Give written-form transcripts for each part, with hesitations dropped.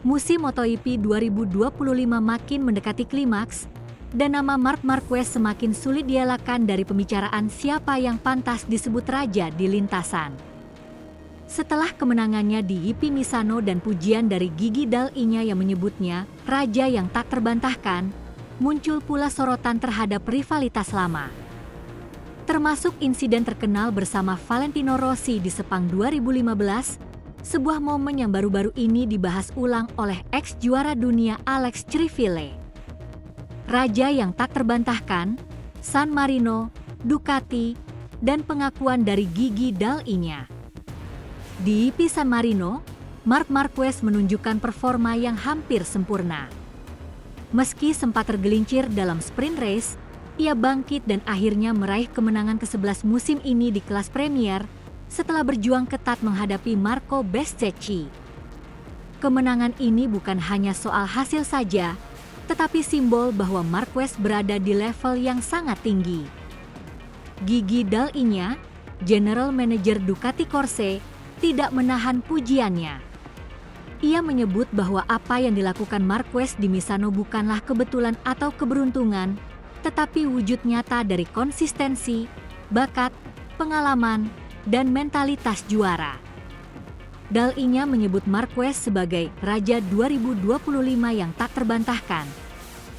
Musim MotoGP 2025 makin mendekati klimaks, dan nama Marc Marquez semakin sulit dielakkan dari pembicaraan siapa yang pantas disebut raja di lintasan. Setelah kemenangannya di GP Misano dan pujian dari Gigi Dall'Igna yang menyebutnya raja yang tak terbantahkan, muncul pula sorotan terhadap rivalitas lama. Termasuk insiden terkenal bersama Valentino Rossi di Sepang 2015, sebuah momen yang baru-baru ini dibahas ulang oleh ex-juara dunia Alex Criville. Raja yang tak terbantahkan, San Marino, Ducati, dan pengakuan dari Gigi Dall'Igna. Di GP San Marino, Marc Marquez menunjukkan performa yang hampir sempurna. Meski sempat tergelincir dalam sprint race, ia bangkit dan akhirnya meraih kemenangan ke-11 musim ini di kelas Premier setelah berjuang ketat menghadapi Marco Bezzecchi. Kemenangan ini bukan hanya soal hasil saja, tetapi simbol bahwa Marquez berada di level yang sangat tinggi. Gigi Dall'Igna, General Manager Ducati Corse, tidak menahan pujiannya. Ia menyebut bahwa apa yang dilakukan Marquez di Misano bukanlah kebetulan atau keberuntungan, tetapi wujud nyata dari konsistensi, bakat, pengalaman, dan mentalitas juara. Dall'Igna menyebut Marquez sebagai Raja 2025 yang tak terbantahkan,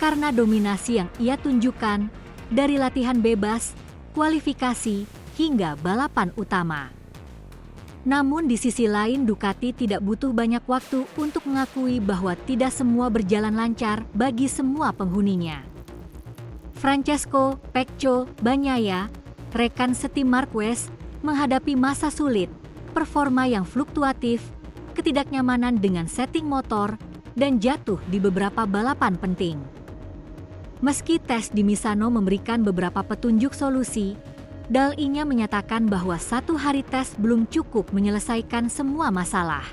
karena dominasi yang ia tunjukkan dari latihan bebas, kualifikasi, hingga balapan utama. Namun di sisi lain Ducati tidak butuh banyak waktu untuk mengakui bahwa tidak semua berjalan lancar bagi semua penghuninya. Francesco Pecco Bagnaia, rekan setim Marquez, menghadapi masa sulit, performa yang fluktuatif, ketidaknyamanan dengan setting motor, dan jatuh di beberapa balapan penting. Meski tes di Misano memberikan beberapa petunjuk solusi, Dall'Igna menyatakan bahwa satu hari tes belum cukup menyelesaikan semua masalah.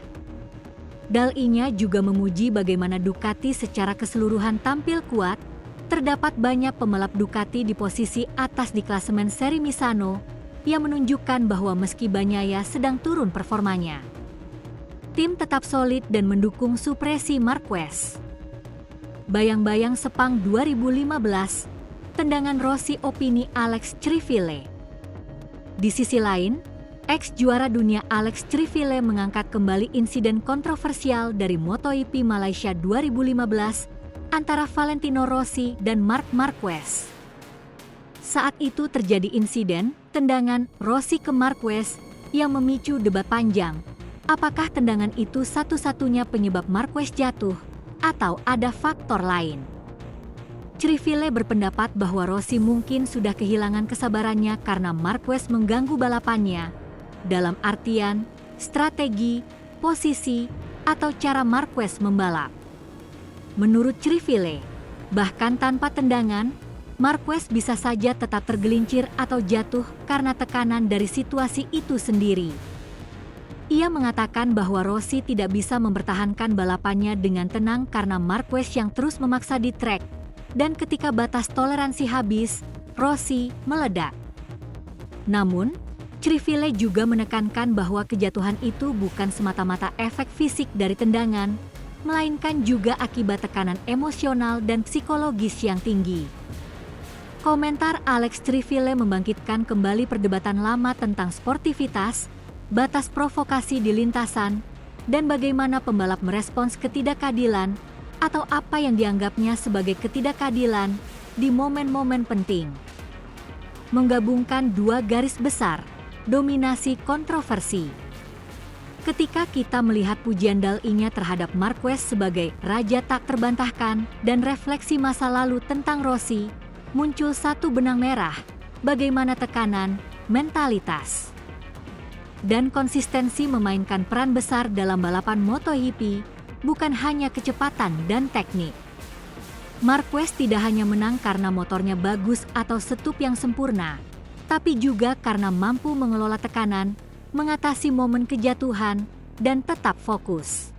Dall'Igna juga memuji bagaimana Ducati secara keseluruhan tampil kuat. Terdapat banyak pembalap Ducati di posisi atas di klasemen seri Misano, yang menunjukkan bahwa meski Bagnaia sedang turun performanya, tim tetap solid dan mendukung supresi Marquez. Bayang-bayang Sepang 2015, tendangan Rossi opini Alex Criville. Di sisi lain, ex-juara dunia Alex Criville mengangkat kembali insiden kontroversial dari MotoGP Malaysia 2015 antara Valentino Rossi dan Marc Marquez. Saat itu terjadi insiden tendangan Rossi ke Marquez yang memicu debat panjang. Apakah tendangan itu satu-satunya penyebab Marquez jatuh atau ada faktor lain? Criville berpendapat bahwa Rossi mungkin sudah kehilangan kesabarannya karena Marquez mengganggu balapannya, dalam artian strategi, posisi, atau cara Marquez membalap. Menurut Criville, bahkan tanpa tendangan, Marquez bisa saja tetap tergelincir atau jatuh karena tekanan dari situasi itu sendiri. Ia mengatakan bahwa Rossi tidak bisa mempertahankan balapannya dengan tenang karena Marquez yang terus memaksa di trek, dan ketika batas toleransi habis, Rossi meledak. Namun, Criville juga menekankan bahwa kejatuhan itu bukan semata-mata efek fisik dari tendangan, melainkan juga akibat tekanan emosional dan psikologis yang tinggi. Komentar Alex Criville membangkitkan kembali perdebatan lama tentang sportivitas, batas provokasi di lintasan, dan bagaimana pembalap merespons ketidakadilan atau apa yang dianggapnya sebagai ketidakadilan di momen-momen penting. Menggabungkan dua garis besar, dominasi kontroversi. Ketika kita melihat pujian Dall'Igna terhadap Marquez sebagai raja tak terbantahkan dan refleksi masa lalu tentang Rossi, muncul satu benang merah, bagaimana tekanan, mentalitas, dan konsistensi memainkan peran besar dalam balapan MotoGP, bukan hanya kecepatan dan teknik. Marquez tidak hanya menang karena motornya bagus atau setup yang sempurna, tapi juga karena mampu mengelola tekanan, mengatasi momen kejatuhan, dan tetap fokus.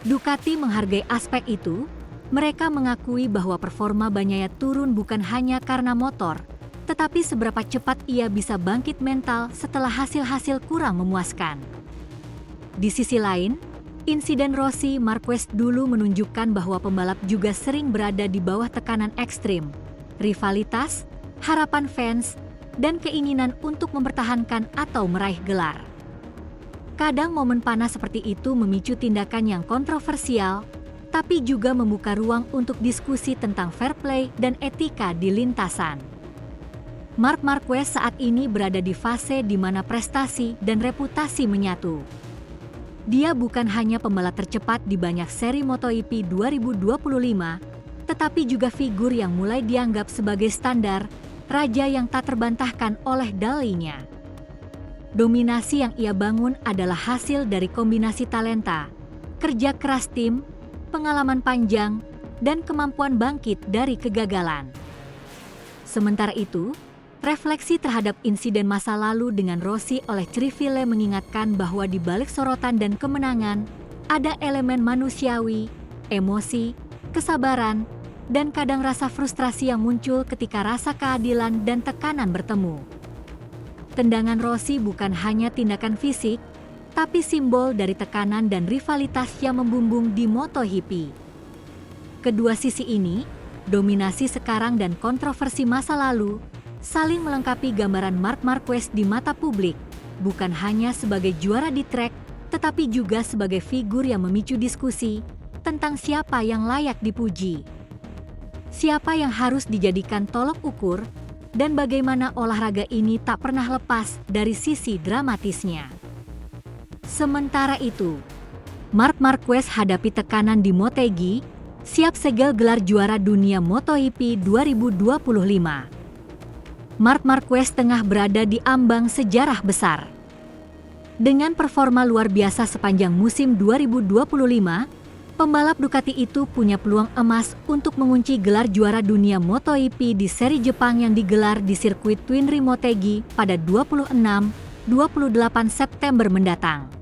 Ducati menghargai aspek itu. Mereka mengakui bahwa performa Bagnaia turun bukan hanya karena motor, tetapi seberapa cepat ia bisa bangkit mental setelah hasil-hasil kurang memuaskan. Di sisi lain, Insiden Rossi Marquez dulu menunjukkan bahwa pembalap juga sering berada di bawah tekanan ekstrim, rivalitas, harapan fans, dan keinginan untuk mempertahankan atau meraih gelar. Kadang momen panas seperti itu memicu tindakan yang kontroversial, tapi juga membuka ruang untuk diskusi tentang fair play dan etika di lintasan. Marc Marquez saat ini berada di fase di mana prestasi dan reputasi menyatu. Dia bukan hanya pembalap tercepat di banyak seri MotoGP 2025, tetapi juga figur yang mulai dianggap sebagai standar, raja yang tak terbantahkan oleh dalihnya. Dominasi yang ia bangun adalah hasil dari kombinasi talenta, kerja keras tim, pengalaman panjang, dan kemampuan bangkit dari kegagalan. Sementara itu, refleksi terhadap insiden masa lalu dengan Rossi oleh Criville mengingatkan bahwa di balik sorotan dan kemenangan, ada elemen manusiawi, emosi, kesabaran, dan kadang rasa frustrasi yang muncul ketika rasa keadilan dan tekanan bertemu. Tendangan Rossi bukan hanya tindakan fisik, tapi simbol dari tekanan dan rivalitas yang membumbung di MotoGP. Kedua sisi ini, dominasi sekarang dan kontroversi masa lalu, saling melengkapi gambaran Marc Marquez di mata publik, bukan hanya sebagai juara di trek, tetapi juga sebagai figur yang memicu diskusi tentang siapa yang layak dipuji, siapa yang harus dijadikan tolok ukur, dan bagaimana olahraga ini tak pernah lepas dari sisi dramatisnya. Sementara itu, Marc Marquez hadapi tekanan di Motegi, siap segel gelar juara dunia MotoGP 2025. Marc Marquez tengah berada di ambang sejarah besar. Dengan performa luar biasa sepanjang musim 2025, pembalap Ducati itu punya peluang emas untuk mengunci gelar juara dunia MotoGP di seri Jepang yang digelar di sirkuit Twin Rim Motegi pada 26-28 September mendatang.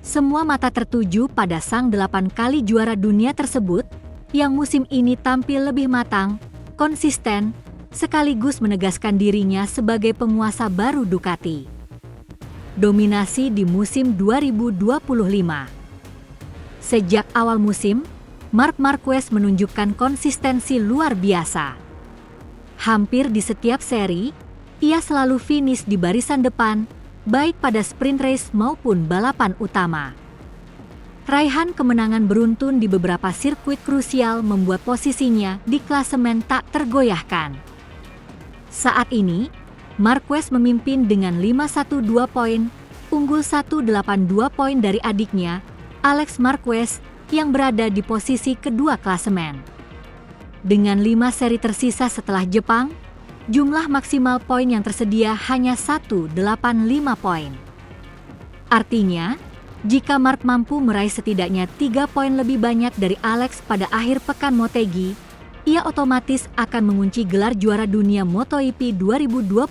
Semua mata tertuju pada sang 8 kali juara dunia tersebut, yang musim ini tampil lebih matang, konsisten, sekaligus menegaskan dirinya sebagai penguasa baru Ducati. Dominasi di musim 2025. Sejak awal musim, Marc Marquez menunjukkan konsistensi luar biasa. Hampir di setiap seri, ia selalu finish di barisan depan, baik pada sprint race maupun balapan utama. Raihan kemenangan beruntun di beberapa sirkuit krusial membuat posisinya di klasemen tak tergoyahkan. Saat ini, Marquez memimpin dengan 512 poin, unggul 182 poin dari adiknya, Alex Marquez, yang berada di posisi kedua klasemen. Dengan 5 seri tersisa setelah Jepang, jumlah maksimal poin yang tersedia hanya 185 poin. Artinya, jika Marc mampu meraih setidaknya 3 poin lebih banyak dari Alex pada akhir pekan Motegi, ia otomatis akan mengunci gelar juara dunia MotoGP 2025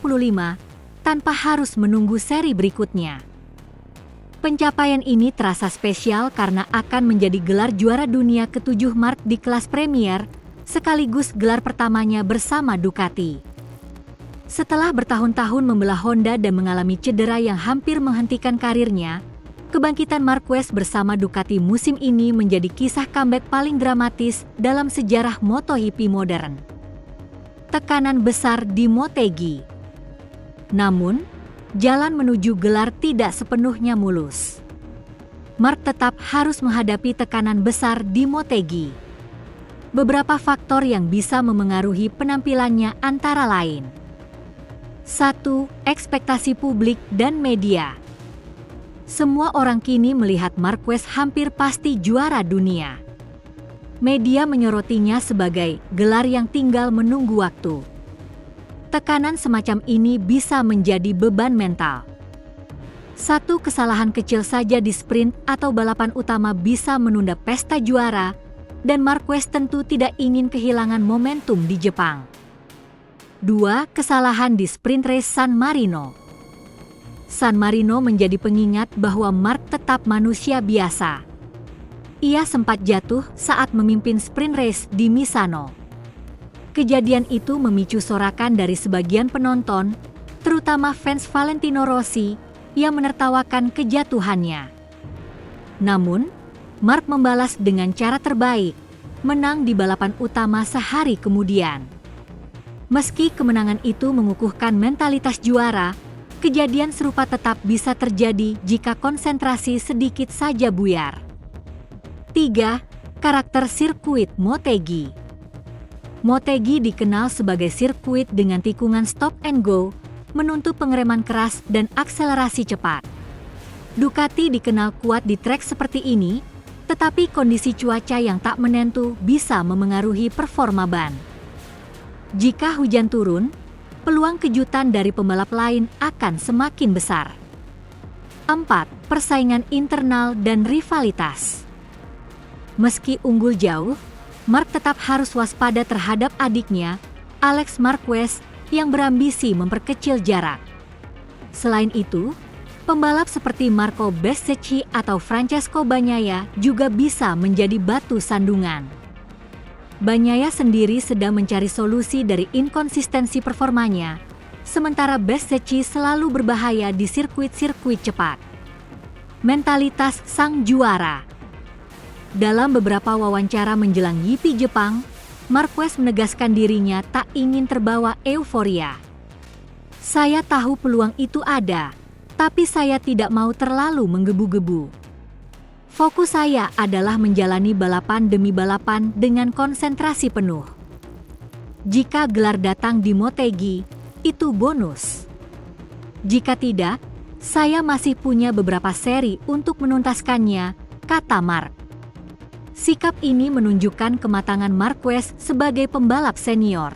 tanpa harus menunggu seri berikutnya. Pencapaian ini terasa spesial karena akan menjadi gelar juara dunia ke-7 Marc di kelas Premier, sekaligus gelar pertamanya bersama Ducati. Setelah bertahun-tahun membelah Honda dan mengalami cedera yang hampir menghentikan karirnya, kebangkitan Marquez bersama Ducati musim ini menjadi kisah comeback paling dramatis dalam sejarah MotoGP modern. Tekanan besar di Motegi. Namun, jalan menuju gelar tidak sepenuhnya mulus. Marc tetap harus menghadapi tekanan besar di Motegi. Beberapa faktor yang bisa memengaruhi penampilannya antara lain: 1. Ekspektasi publik dan media. Semua orang kini melihat Marquez hampir pasti juara dunia. Media menyorotinya sebagai gelar yang tinggal menunggu waktu. Tekanan semacam ini bisa menjadi beban mental. Satu kesalahan kecil saja di sprint atau balapan utama bisa menunda pesta juara, dan Marquez tentu tidak ingin kehilangan momentum di Jepang. 2. Kesalahan di sprint race San Marino. San Marino menjadi pengingat bahwa Marc tetap manusia biasa. Ia sempat jatuh saat memimpin sprint race di Misano. Kejadian itu memicu sorakan dari sebagian penonton, terutama fans Valentino Rossi, yang menertawakan kejatuhannya. Namun, Mark membalas dengan cara terbaik, menang di balapan utama sehari kemudian. Meski kemenangan itu mengukuhkan mentalitas juara, kejadian serupa tetap bisa terjadi jika konsentrasi sedikit saja buyar. 3. Karakter sirkuit Motegi. Motegi dikenal sebagai sirkuit dengan tikungan stop and go, menuntut pengereman keras dan akselerasi cepat. Ducati dikenal kuat di trek seperti ini, tetapi kondisi cuaca yang tak menentu bisa memengaruhi performa ban. Jika hujan turun, peluang kejutan dari pembalap lain akan semakin besar. 4. Persaingan internal dan rivalitas. Meski unggul jauh, Mark tetap harus waspada terhadap adiknya, Alex Marquez, yang berambisi memperkecil jarak. Selain itu, pembalap seperti Marco Bezzecchi atau Francesco Bagnaia juga bisa menjadi batu sandungan. Bagnaia sendiri sedang mencari solusi dari inkonsistensi performanya, sementara Bezzecchi selalu berbahaya di sirkuit-sirkuit cepat. Mentalitas sang juara. Dalam beberapa wawancara menjelang GP Jepang, Marquez menegaskan dirinya tak ingin terbawa euforia. "Saya tahu peluang itu ada, tapi saya tidak mau terlalu menggebu-gebu. Fokus saya adalah menjalani balapan demi balapan dengan konsentrasi penuh. Jika gelar datang di Motegi, itu bonus. Jika tidak, saya masih punya beberapa seri untuk menuntaskannya," kata Mark. Sikap ini menunjukkan kematangan Marquez sebagai pembalap senior.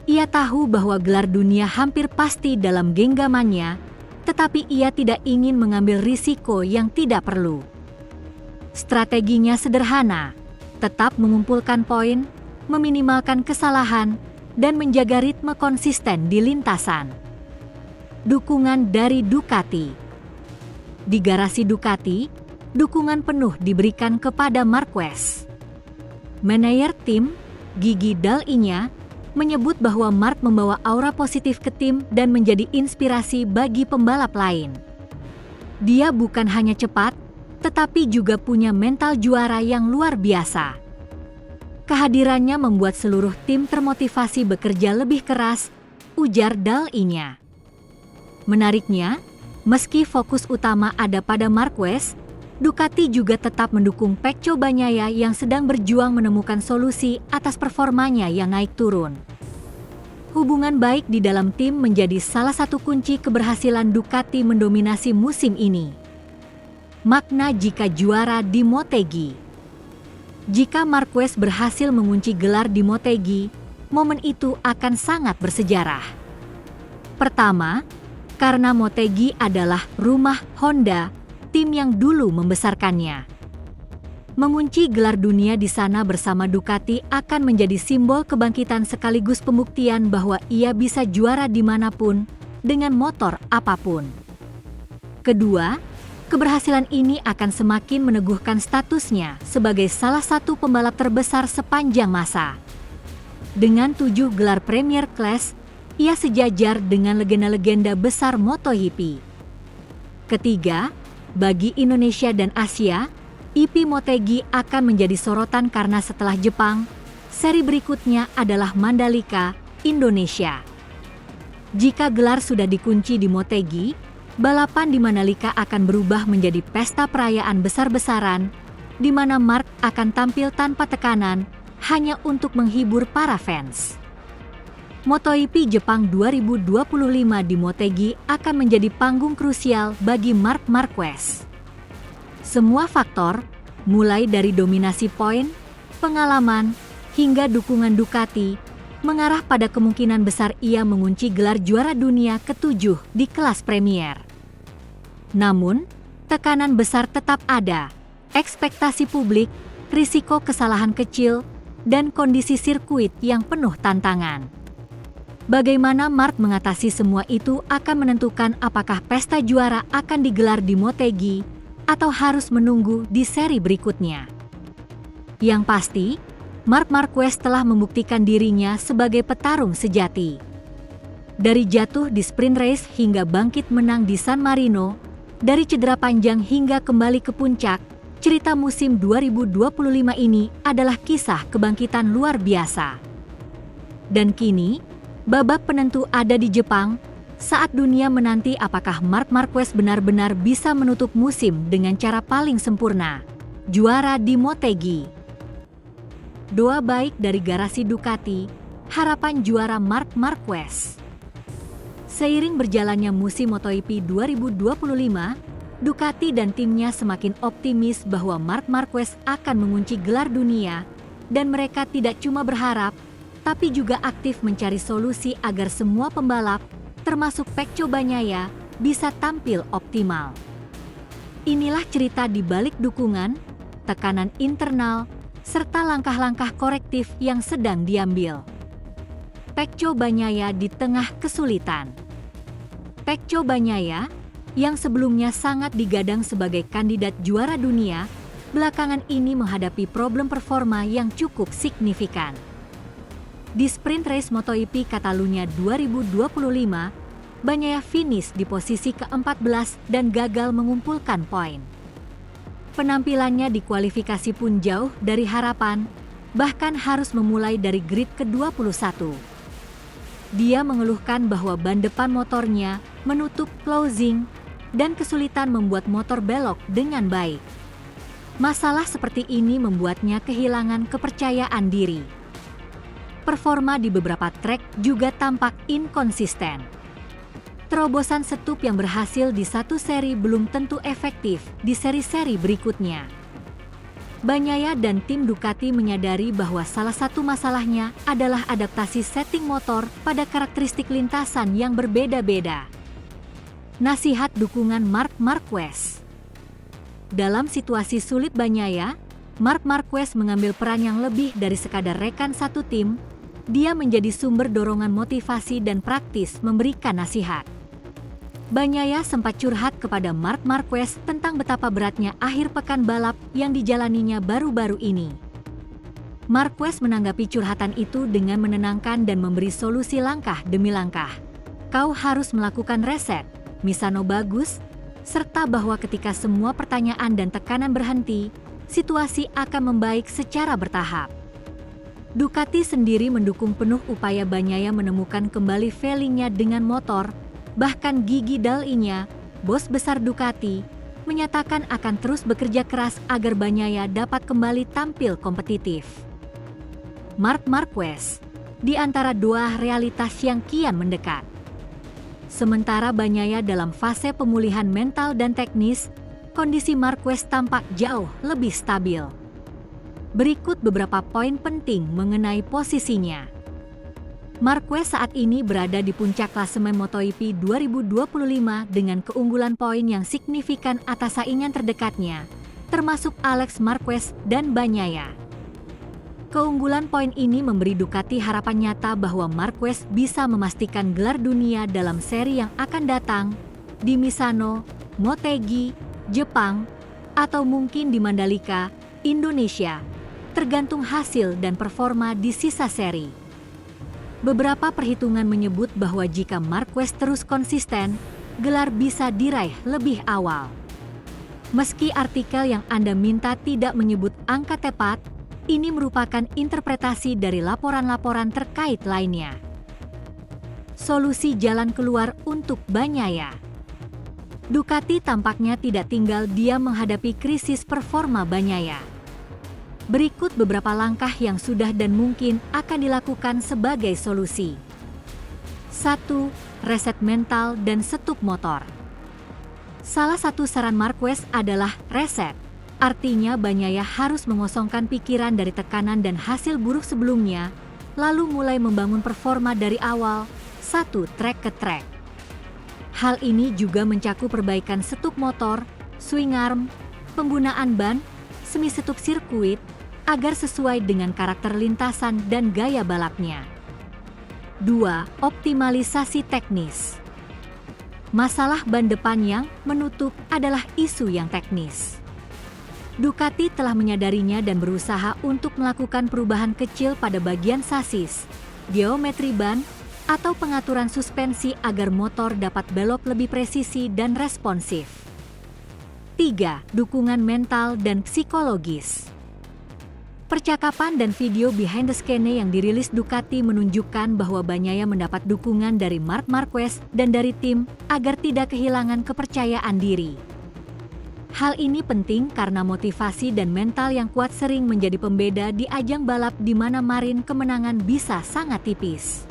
Ia tahu bahwa gelar dunia hampir pasti dalam genggamannya, tetapi ia tidak ingin mengambil risiko yang tidak perlu. Strateginya sederhana, tetap mengumpulkan poin, meminimalkan kesalahan, dan menjaga ritme konsisten di lintasan. Dukungan dari Ducati. Di garasi Ducati, dukungan penuh diberikan kepada Marquez. Manajer tim, Gigi Dall'Igna, menyebut bahwa Mark membawa aura positif ke tim dan menjadi inspirasi bagi pembalap lain. Dia bukan hanya cepat, tetapi juga punya mental juara yang luar biasa. Kehadirannya membuat seluruh tim termotivasi bekerja lebih keras, ujar Dall'Igna. Menariknya, meski fokus utama ada pada Marquez, Ducati juga tetap mendukung Pecco Bagnaia yang sedang berjuang menemukan solusi atas performanya yang naik turun. Hubungan baik di dalam tim menjadi salah satu kunci keberhasilan Ducati mendominasi musim ini. Makna jika juara di Motegi. Jika Marquez berhasil mengunci gelar di Motegi, momen itu akan sangat bersejarah. Pertama, karena Motegi adalah rumah Honda, tim yang dulu membesarkannya. Mengunci gelar dunia di sana bersama Ducati akan menjadi simbol kebangkitan sekaligus pembuktian bahwa ia bisa juara dimanapun, dengan motor apapun. Kedua, keberhasilan ini akan semakin meneguhkan statusnya sebagai salah satu pembalap terbesar sepanjang masa. Dengan 7 gelar Premier Class, ia sejajar dengan legenda-legenda besar MotoGP. Ketiga, bagi Indonesia dan Asia, IP Motegi akan menjadi sorotan karena setelah Jepang, seri berikutnya adalah Mandalika, Indonesia. Jika gelar sudah dikunci di Motegi, balapan di Mandalika akan berubah menjadi pesta perayaan besar-besaran, di mana Mark akan tampil tanpa tekanan, hanya untuk menghibur para fans. MotoGP Jepang 2025 di Motegi akan menjadi panggung krusial bagi Marc Marquez. Semua faktor, mulai dari dominasi poin, pengalaman, hingga dukungan Ducati, mengarah pada kemungkinan besar ia mengunci gelar juara dunia ke-7 di kelas Premier. Namun, tekanan besar tetap ada, ekspektasi publik, risiko kesalahan kecil, dan kondisi sirkuit yang penuh tantangan. Bagaimana Mark mengatasi semua itu akan menentukan apakah pesta juara akan digelar di Motegi atau harus menunggu di seri berikutnya. Yang pasti, Marc Marquez telah membuktikan dirinya sebagai petarung sejati. Dari jatuh di sprint race hingga bangkit menang di San Marino, Dari cedera panjang hingga kembali ke puncak, cerita musim 2025 ini adalah kisah kebangkitan luar biasa. Dan kini, babak penentu ada di Jepang, saat dunia menanti apakah Marc Marquez benar-benar bisa menutup musim dengan cara paling sempurna, juara di Motegi. Doa baik dari garasi Ducati, harapan juara Marc Marquez. Seiring berjalannya musim MotoGP 2025, Ducati dan timnya semakin optimis bahwa Marc Marquez akan mengunci gelar dunia, dan mereka tidak cuma berharap, tapi juga aktif mencari solusi agar semua pembalap, termasuk Pecco Bagnaia, bisa tampil optimal. Inilah cerita di balik dukungan, tekanan internal, serta langkah-langkah korektif yang sedang diambil. Pecco Bagnaia di tengah kesulitan. Pecco Bagnaia, yang sebelumnya sangat digadang sebagai kandidat juara dunia, belakangan ini menghadapi problem performa yang cukup signifikan. Di sprint race MotoGP Catalunya 2025, Bagnaia finish di posisi ke-14 dan gagal mengumpulkan poin. Penampilannya di kualifikasi pun jauh dari harapan, bahkan harus memulai dari grid ke-21. Dia mengeluhkan bahwa ban depan motornya menutup closing dan kesulitan membuat motor belok dengan baik. Masalah seperti ini membuatnya kehilangan kepercayaan diri. Performa di beberapa trek juga tampak inkonsisten. Terobosan setup yang berhasil di satu seri belum tentu efektif di seri-seri berikutnya. Bagnaia dan tim Ducati menyadari bahwa salah satu masalahnya adalah adaptasi setting motor pada karakteristik lintasan yang berbeda-beda. Nasihat dukungan Marc Marquez. Dalam situasi sulit Bagnaia, Marc Marquez mengambil peran yang lebih dari sekadar rekan satu tim. Dia menjadi sumber dorongan motivasi dan praktis memberikan nasihat. Bagnaia sempat curhat kepada Marc Marquez tentang betapa beratnya akhir pekan balap yang dijalaninya baru-baru ini. Marquez menanggapi curhatan itu dengan menenangkan dan memberi solusi langkah demi langkah. Kau harus melakukan reset, Misano bagus, serta bahwa ketika semua pertanyaan dan tekanan berhenti, situasi akan membaik secara bertahap. Ducati sendiri mendukung penuh upaya Bagnaia menemukan kembali feelingnya dengan motor, bahkan Gigi Dall'Igna, bos besar Ducati, menyatakan akan terus bekerja keras agar Bagnaia dapat kembali tampil kompetitif. Marc Marquez, di antara dua realitas yang kian mendekat. Sementara Bagnaia dalam fase pemulihan mental dan teknis, kondisi Marquez tampak jauh lebih stabil. Berikut beberapa poin penting mengenai posisinya. Marquez saat ini berada di puncak klasemen MotoGP 2025 dengan keunggulan poin yang signifikan atas saingan terdekatnya, termasuk Alex Marquez dan Bagnaia. Keunggulan poin ini memberi Ducati harapan nyata bahwa Marquez bisa memastikan gelar dunia dalam seri yang akan datang di Misano, Motegi, Jepang, atau mungkin di Mandalika, Indonesia, tergantung hasil dan performa di sisa seri. Beberapa perhitungan menyebut bahwa jika Marquez terus konsisten, gelar bisa diraih lebih awal. Meski artikel yang Anda minta tidak menyebut angka tepat, ini merupakan interpretasi dari laporan-laporan terkait lainnya. Solusi jalan keluar untuk Bagnaia. Ducati tampaknya tidak tinggal diam menghadapi krisis performa Bagnaia. Berikut beberapa langkah yang sudah dan mungkin akan dilakukan sebagai solusi. 1. Reset mental dan setup motor. Salah satu saran Marquez adalah reset. Artinya Bagnaia harus mengosongkan pikiran dari tekanan dan hasil buruk sebelumnya, lalu mulai membangun performa dari awal, satu trek ke trek. Hal ini juga mencakup perbaikan setup motor, swing arm, penggunaan ban, semi setup sirkuit, agar sesuai dengan karakter lintasan dan gaya balapnya. 2. Optimalisasi teknis. Masalah ban depan yang menutup adalah isu yang teknis. Ducati telah menyadarinya dan berusaha untuk melakukan perubahan kecil pada bagian sasis, geometri ban, atau pengaturan suspensi agar motor dapat belok lebih presisi dan responsif. 3. Dukungan mental dan psikologis. Percakapan dan video behind the scene yang dirilis Ducati menunjukkan bahwa Bagnaia mendapat dukungan dari Marc Marquez dan dari tim agar tidak kehilangan kepercayaan diri. Hal ini penting karena motivasi dan mental yang kuat sering menjadi pembeda di ajang balap di mana margin kemenangan bisa sangat tipis.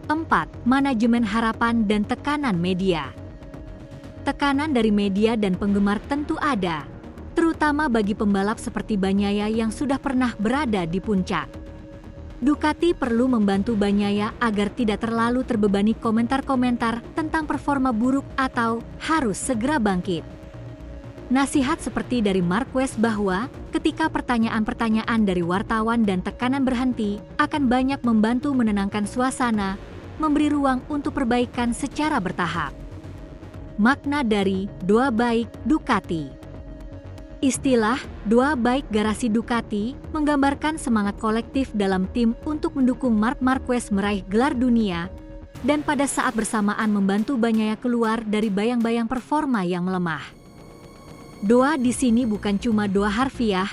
4. Manajemen harapan dan tekanan media. Tekanan dari media dan penggemar tentu ada, terutama bagi pembalap seperti Bagnaia yang sudah pernah berada di puncak. Ducati perlu membantu Bagnaia agar tidak terlalu terbebani komentar-komentar tentang performa buruk atau harus segera bangkit. Nasihat seperti dari Marquez bahwa ketika pertanyaan-pertanyaan dari wartawan dan tekanan berhenti akan banyak membantu menenangkan suasana, memberi ruang untuk perbaikan secara bertahap. Makna dari doa baik Ducati. Istilah doa baik garasi Ducati menggambarkan semangat kolektif dalam tim untuk mendukung Marc Marquez meraih gelar dunia dan pada saat bersamaan membantu Bagnaia keluar dari bayang-bayang performa yang melemah. Doa di sini bukan cuma doa harfiah,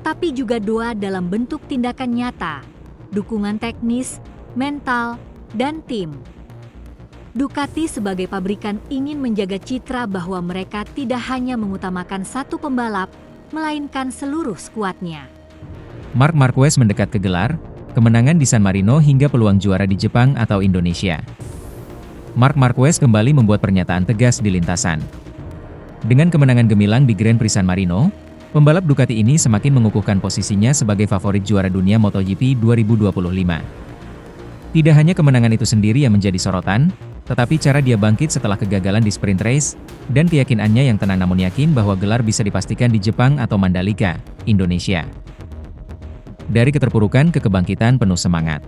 tapi juga doa dalam bentuk tindakan nyata, dukungan teknis, mental, dan tim. Ducati sebagai pabrikan ingin menjaga citra bahwa mereka tidak hanya mengutamakan satu pembalap, melainkan seluruh skuadnya. Marc Marquez mendekat ke gelar, kemenangan di San Marino hingga peluang juara di Jepang atau Indonesia. Marc Marquez kembali membuat pernyataan tegas di lintasan. Dengan kemenangan gemilang di Grand Prix San Marino, pembalap Ducati ini semakin mengukuhkan posisinya sebagai favorit juara dunia MotoGP 2025. Tidak hanya kemenangan itu sendiri yang menjadi sorotan, tetapi cara dia bangkit setelah kegagalan di sprint race, dan keyakinannya yang tenang namun yakin bahwa gelar bisa dipastikan di Jepang atau Mandalika, Indonesia. Dari keterpurukan ke kebangkitan penuh semangat.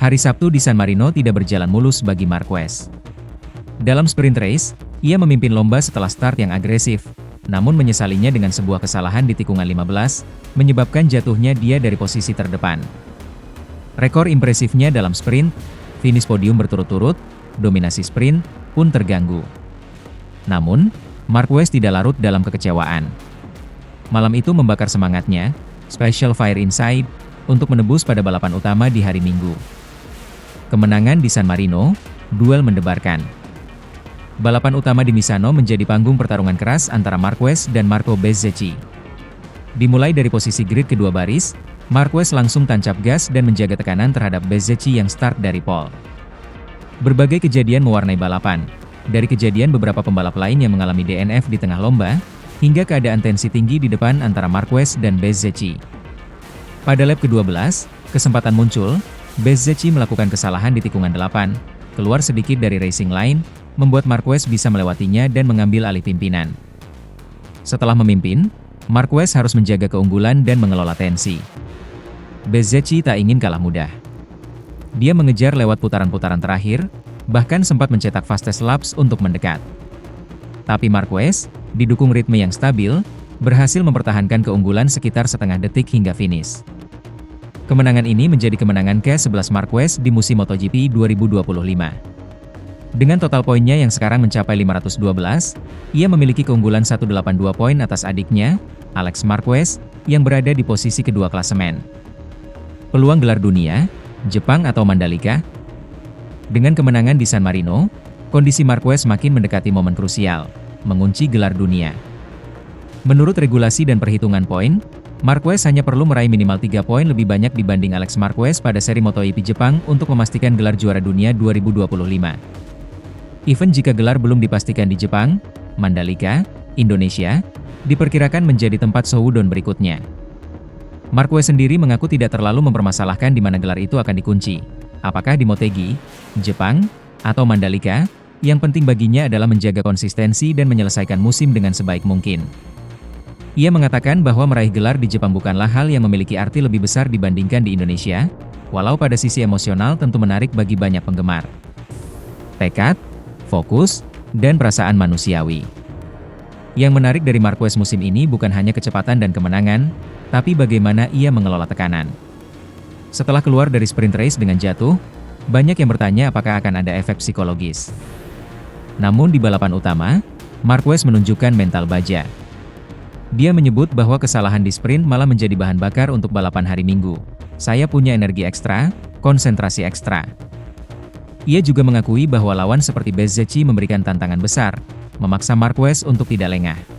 Hari Sabtu di San Marino tidak berjalan mulus bagi Marquez. Dalam sprint race, ia memimpin lomba setelah start yang agresif, namun menyesalinya dengan sebuah kesalahan di tikungan 15, menyebabkan jatuhnya dia dari posisi terdepan. Rekor impresifnya dalam sprint, finish podium berturut-turut, dominasi sprint, pun terganggu. Namun, Marquez tidak larut dalam kekecewaan. Malam itu membakar semangatnya, Special Fire Inside, untuk menebus pada balapan utama di hari Minggu. Kemenangan di San Marino, duel mendebarkan. Balapan utama di Misano menjadi panggung pertarungan keras antara Marquez dan Marco Bezzecchi. Dimulai dari posisi grid kedua baris, Marquez langsung tancap gas dan menjaga tekanan terhadap Bezzecchi yang start dari pole. Berbagai kejadian mewarnai balapan, dari kejadian beberapa pembalap lain yang mengalami DNF di tengah lomba, hingga keadaan tensi tinggi di depan antara Marquez dan Bezzecchi. Pada lap ke-12, kesempatan muncul, Bezzecchi melakukan kesalahan di tikungan 8, keluar sedikit dari racing line, membuat Marquez bisa melewatinya dan mengambil alih pimpinan. Setelah memimpin, Marquez harus menjaga keunggulan dan mengelola tensi. Bezzecchi tak ingin kalah mudah. Dia mengejar lewat putaran-putaran terakhir, bahkan sempat mencetak fastest laps untuk mendekat. Tapi Marquez, didukung ritme yang stabil, berhasil mempertahankan keunggulan sekitar setengah detik hingga finish. Kemenangan ini menjadi kemenangan ke-11 Marquez di musim MotoGP 2025. Dengan total poinnya yang sekarang mencapai 512, ia memiliki keunggulan 182 poin atas adiknya, Alex Marquez, yang berada di posisi kedua klasemen. Peluang gelar dunia, Jepang atau Mandalika? Dengan kemenangan di San Marino, kondisi Marquez makin mendekati momen krusial, mengunci gelar dunia. Menurut regulasi dan perhitungan poin, Marquez hanya perlu meraih minimal 3 poin lebih banyak dibanding Alex Marquez pada seri MotoGP Jepang untuk memastikan gelar juara dunia 2025. Even jika gelar belum dipastikan di Jepang, Mandalika, Indonesia, diperkirakan menjadi tempat showdown berikutnya. Marquez sendiri mengaku tidak terlalu mempermasalahkan di mana gelar itu akan dikunci. Apakah di Motegi, Jepang, atau Mandalika, yang penting baginya adalah menjaga konsistensi dan menyelesaikan musim dengan sebaik mungkin. Ia mengatakan bahwa meraih gelar di Jepang bukanlah hal yang memiliki arti lebih besar dibandingkan di Indonesia, walau pada sisi emosional tentu menarik bagi banyak penggemar. Tekad, fokus, dan perasaan manusiawi. Yang menarik dari Marquez musim ini bukan hanya kecepatan dan kemenangan, tapi bagaimana ia mengelola tekanan. Setelah keluar dari sprint race dengan jatuh, banyak yang bertanya apakah akan ada efek psikologis. Namun di balapan utama, Marquez menunjukkan mental baja. Dia menyebut bahwa kesalahan di sprint malah menjadi bahan bakar untuk balapan hari Minggu. Saya punya energi ekstra, konsentrasi ekstra. Ia juga mengakui bahwa lawan seperti Bezzecchi memberikan tantangan besar, memaksa Marquez untuk tidak lengah.